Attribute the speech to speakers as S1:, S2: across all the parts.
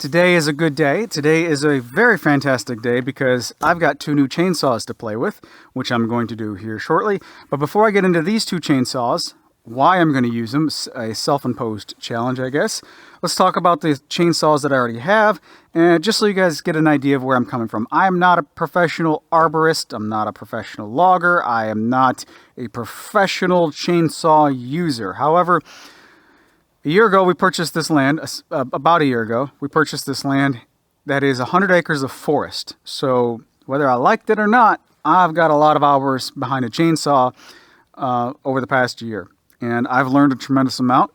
S1: Today is a good day. Today is a very fantastic day because I've got two new chainsaws to play with, which I'm going to do here shortly. But before I get into these two chainsaws, why I'm going to use them, a self-imposed challenge, I guess. Let's talk about the chainsaws that I already have, and just so you guys get an idea of where I'm coming from. I am not a professional arborist. I'm not a professional logger. I am not a professional chainsaw user. However, a year ago, we purchased this land, about a year ago, we purchased this land that is 100 acres of forest. So whether I liked it or not, I've got a lot of hours behind a chainsaw over the past year. And I've learned a tremendous amount,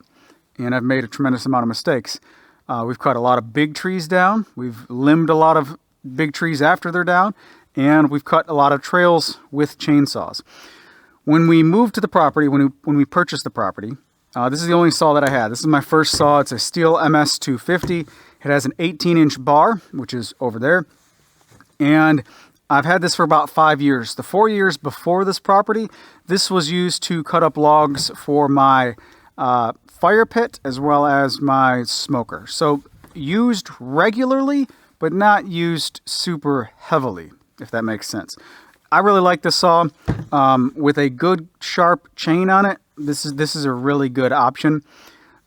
S1: and I've made a tremendous amount of mistakes. We've cut a lot of big trees down. We've limbed a lot of big trees after they're down, and we've cut a lot of trails with chainsaws. When we moved to the property, when we purchased the property, this is the only saw that I had. This is my first saw. It's a Stihl MS250. It has an 18-inch bar, which is over there. And I've had this for about 5 years. The 4 years before this property, this was used to cut up logs for my fire pit as well as my smoker. So used regularly, but not used super heavily, if that makes sense. I really like this saw with a good sharp chain on it. This is a really good option.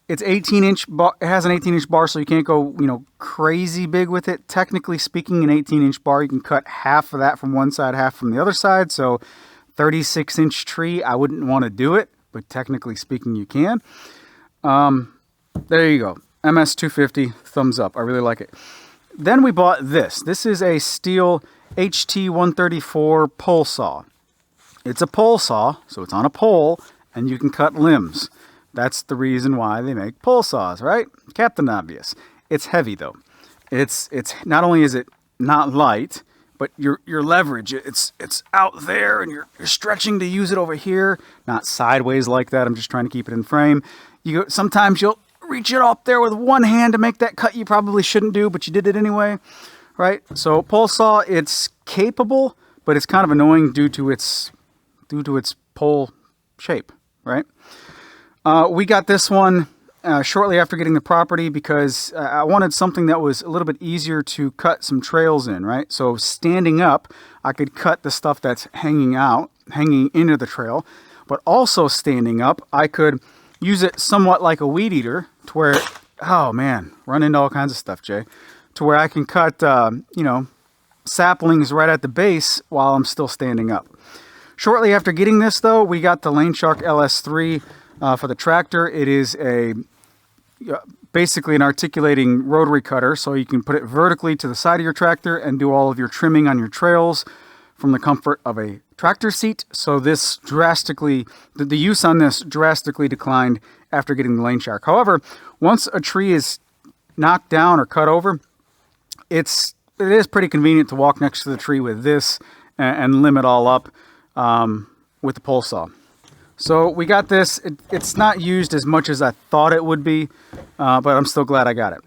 S1: It's 18-inch bar. It has an 18-inch bar, so you can't go crazy big with it. Technically speaking, an 18-inch bar, you can cut half of that from one side, half from the other side. So 36-inch tree, I wouldn't want to do it, but technically speaking, you can. There you go. MS250, thumbs up. I really like it. Then we bought this. This is a Stihl HT 134 pole saw. It's a pole saw, so it's on a pole, and you can cut limbs. That's the reason why they make pole saws, right? Captain Obvious. It's heavy though. It's not only is it not light, but your leverage, it's out there, and you're stretching to use it over here, not sideways like that. I'm just trying to keep it in frame. Sometimes you'll reach it up there with one hand to make that cut you probably shouldn't do, but you did it anyway, right? So pole saw, it's capable, but it's kind of annoying due to its pole shape, right? We got this one shortly after getting the property because I wanted something that was a little bit easier to cut some trails in, right? So standing up, I could cut the stuff that's hanging into the trail, but also standing up, I could use it somewhat like a weed eater to where, oh man, run into all kinds of stuff, Jay, to where I can cut, saplings right at the base while I'm still standing up. Shortly after getting this, though, we got the Lane Shark LS3 for the tractor. It is basically an articulating rotary cutter, so you can put it vertically to the side of your tractor and do all of your trimming on your trails from the comfort of a tractor seat. So this the use on this drastically declined after getting the Lane Shark. However, once a tree is knocked down or cut over, it is pretty convenient to walk next to the tree with this and limb it all up with the pole saw. So we got this. It's not used as much as I thought it would be, but I'm still glad I got it.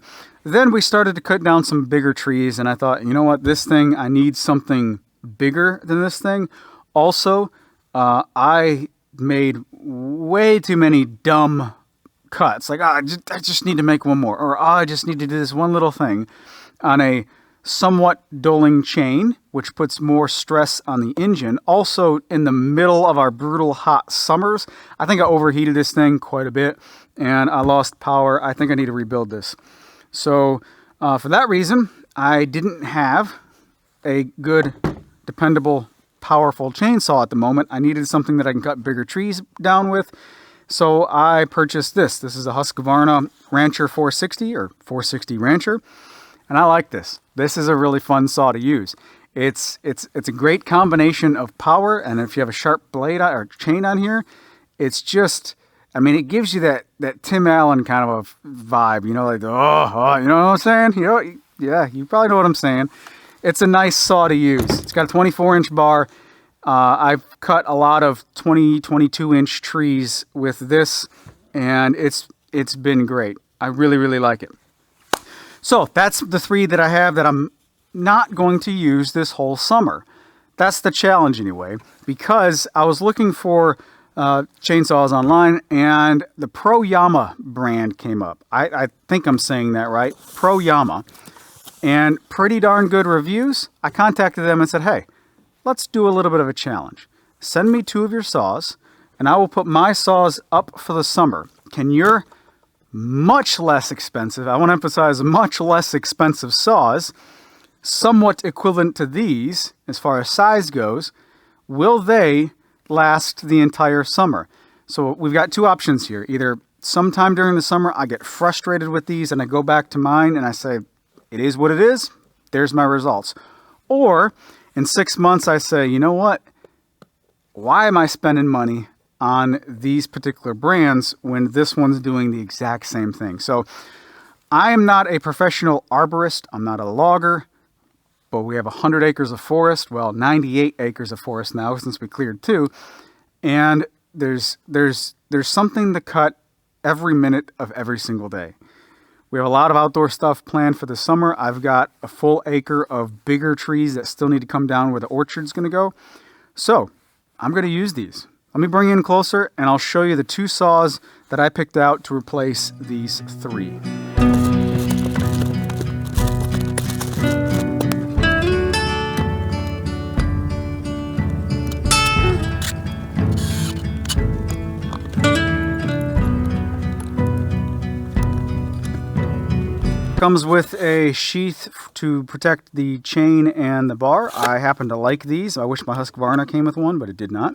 S1: Then we started to cut down some bigger trees, and I thought, you know what, this thing, I need something bigger than this thing. Also, I made way too many dumb cuts. Like, I just need to make one more, or I just need to do this one little thing on a somewhat dulling chain, which puts more stress on the engine. Also, in the middle of our brutal hot summers, I think I overheated this thing quite a bit, and I lost power. I think I need to rebuild this. So, for that reason, I didn't have a good, dependable, powerful chainsaw at the moment. I needed something that I can cut bigger trees down with. So I purchased this. This is a Husqvarna Rancher 460 or 460 Rancher. And I like this. This is a really fun saw to use. It's a great combination of power, and if you have a sharp blade or chain on here, it's just, I mean, it gives you that Tim Allen kind of a vibe, like you know what I'm saying? Yeah, you probably know what I'm saying. It's a nice saw to use. It's got a 24-inch bar. I've cut a lot of 22-inch trees with this, and it's been great. I really, really like it. So that's the three that I have that I'm not going to use this whole summer. That's the challenge anyway, because I was looking for chainsaws online, and the PROYAMA brand came up. I think I'm saying that right, PROYAMA, and pretty darn good reviews. I contacted them and said, hey, let's do a little bit of a challenge. Send me 2 of your saws, and I will put my saws up for the summer. Can your much less expensive, I want to emphasize much less expensive saws, somewhat equivalent to these as far as size goes, will they last the entire summer? So we've got 2 options here. Either sometime during the summer I get frustrated with these and I go back to mine and I say, it is what it is, there's my results. Or in 6 months I say, you know what, why am I spending money on these particular brands when this one's doing the exact same thing? So I am not a professional arborist, I'm not a logger, but we have 100 acres of forest, well, 98 acres of forest now since we cleared 2, and there's something to cut every minute of every single day. We have a lot of outdoor stuff planned for the summer. I've got a full acre of bigger trees that still need to come down where the orchard's going to go. So I'm going to use these. Let me bring you in closer and I'll show you the 2 saws that I picked out to replace these 3. Comes with a sheath to protect the chain and the bar. I happen to like these. I wish my Husqvarna came with one, but it did not.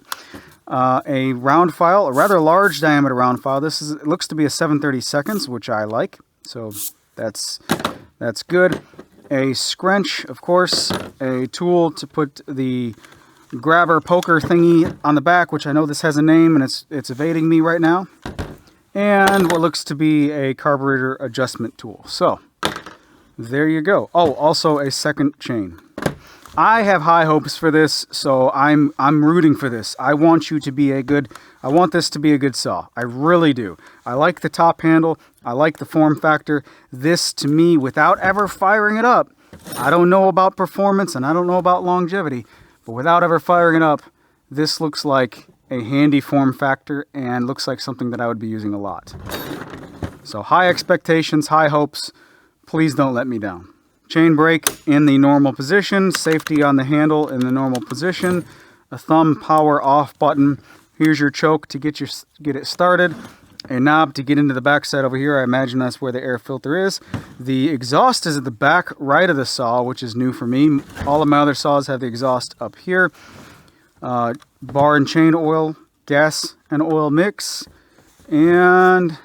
S1: A round file, a rather large diameter round file. It looks to be a 7/32, which I like. So that's good. A scrunch, of course, a tool to put the grabber poker thingy on the back, which I know this has a name and it's evading me right now. And what looks to be a carburetor adjustment tool. So there you go. Oh, also a second chain. I have high hopes for this, so I'm rooting for this. I want this to be a good saw. I really do. I like the top handle. I like the form factor. This, to me, without ever firing it up, I don't know about performance and I don't know about longevity, but without ever firing it up, this looks like a handy form factor and looks like something that I would be using a lot. So high expectations, high hopes. Please don't let me down. Chain brake in the normal position, safety on the handle in the normal position, a thumb power off button. Here's your choke to get it started, a knob to get into the back side over here. I imagine that's where the air filter is. The exhaust is at the back right of the saw, which is new for me. All of my other saws have the exhaust up here. Bar and chain oil, gas and oil mix, and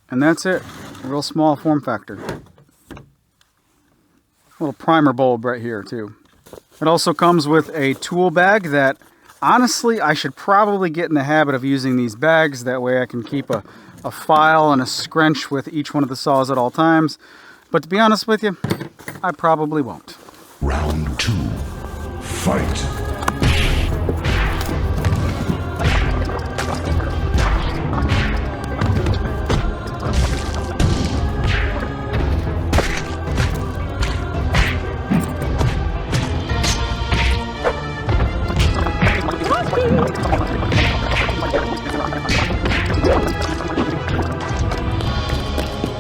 S1: that's it. A real small form factor. A little primer bulb right here too. It also comes with a tool bag that, honestly, I should probably get in the habit of using these bags. That way I can keep a file and a scrunch with each one of the saws at all times. But to be honest with you, I probably won't.
S2: Round 2. Fight!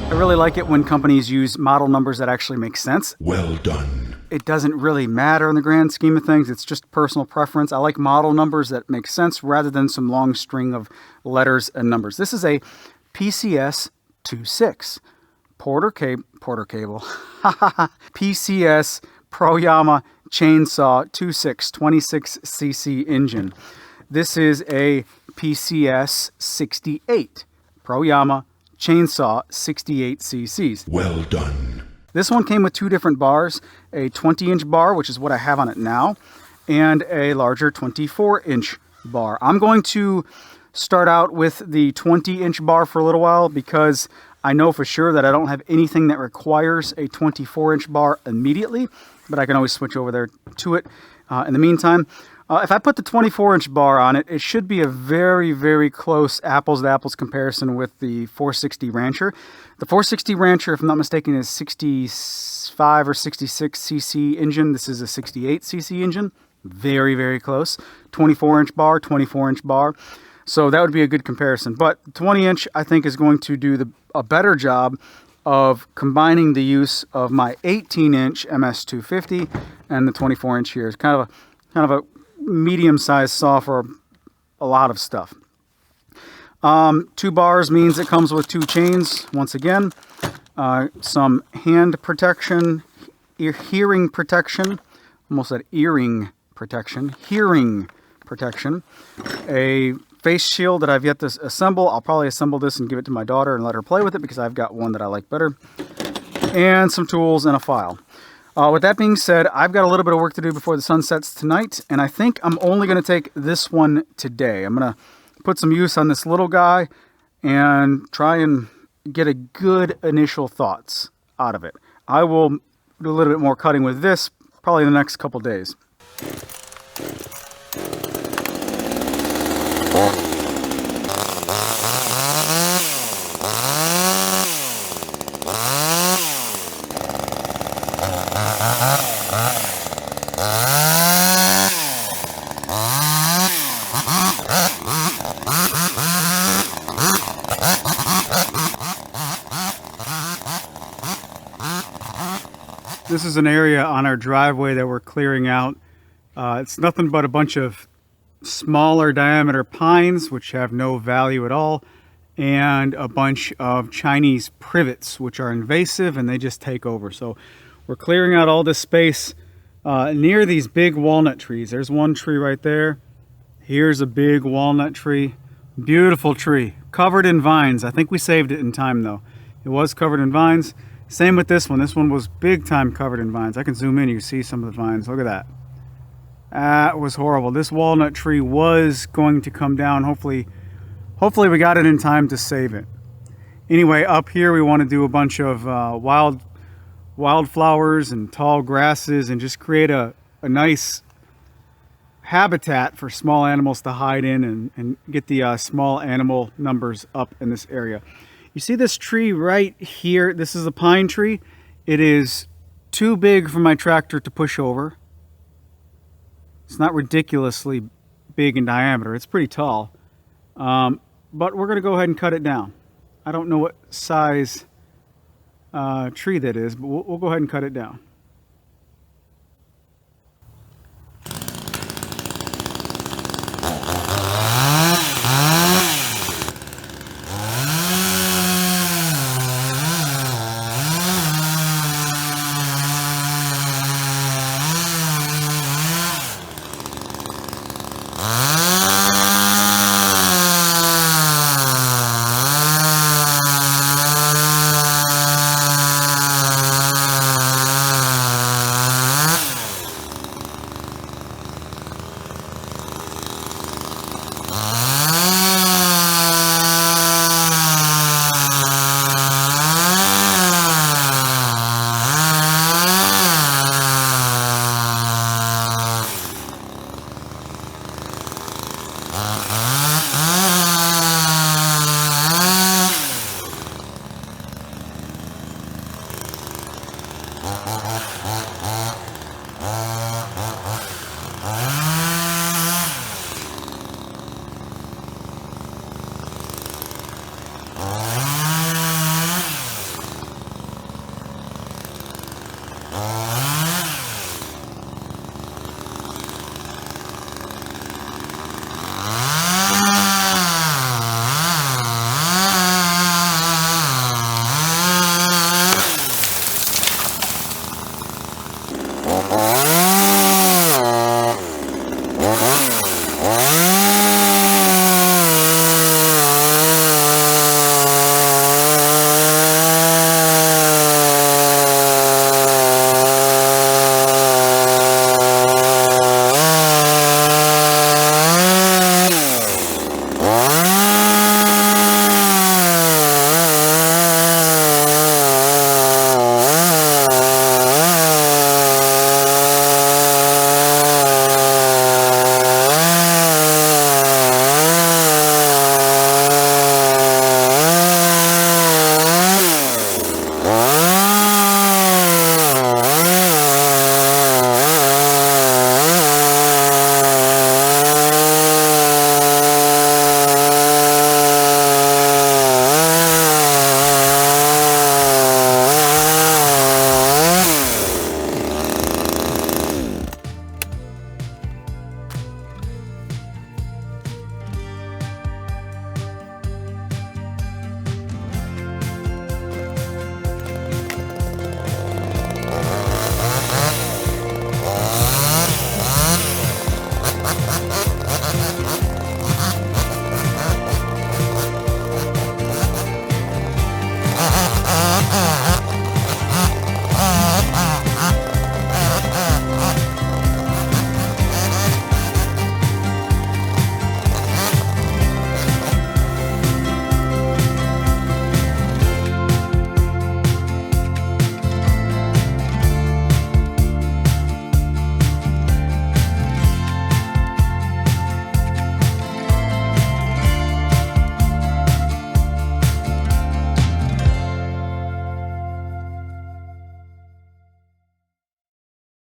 S1: I really like it when companies use model numbers that actually make sense.
S2: Well done.
S1: It doesn't really matter in the grand scheme of things. It's just personal preference. I like model numbers that make sense rather than some long string of letters and numbers. This is a PCS 26 Porter cable PCS PROYAMA Chainsaw 26cc engine. This is a PCS 68 PROYAMA Chainsaw 68ccs.
S2: Well done.
S1: This one came with 2 different bars, a 20-inch bar, which is what I have on it now, and a larger 24-inch bar. I'm going to start out with the 20-inch bar for a little while because I know for sure that I don't have anything that requires a 24-inch bar immediately, but I can always switch over there to it in the meantime. If I put the 24-inch bar on it, it should be a very, very close apples-to-apples comparison with the 460 Rancher. The 460 Rancher, if I'm not mistaken, is 65 or 66 cc engine. This is a 68 cc engine. very, very close. 24-inch bar, 24-inch bar. So that would be a good comparison. But 20-inch, I think, is going to do a better job of combining the use of my 18-inch MS250 and the 24-inch here. It's kind of a medium-sized saw for a lot of stuff. 2 bars means it comes with 2 chains. Once again, some hand protection, hearing protection. Almost said earring protection. Hearing protection. A face shield that I've yet to assemble. I'll probably assemble this and give it to my daughter and let her play with it because I've got one that I like better. And some tools and a file. With that being said, I've got a little bit of work to do before the sun sets tonight, and I think I'm only going to take this one today. I'm going to put some use on this little guy and try and get a good initial thoughts out of it. I will do a little bit more cutting with this probably in the next couple days. This is an area on our driveway that we're clearing out. It's nothing but a bunch of smaller diameter pines, which have no value at all, and a bunch of Chinese privets, which are invasive and they just take over. So we're clearing out all this space near these big walnut trees. There's one tree right there. Here's a big walnut tree. Beautiful tree, covered in vines. I think we saved it in time though. It was covered in vines. Same with this one. This one was big time covered in vines. I can zoom in, you can see some of the vines. Look at that. That was horrible. This walnut tree was going to come down. Hopefully we got it in time to save it. Anyway, up here we want to do a bunch of wildflowers and tall grasses and just create a nice habitat for small animals to hide in and get the small animal numbers up in this area. You see this tree right here? This is a pine tree. It is too big for my tractor to push over. It's not ridiculously big in diameter. It's pretty tall. But we're going to go ahead and cut it down. I don't know what size tree that is, but we'll go ahead and cut it down.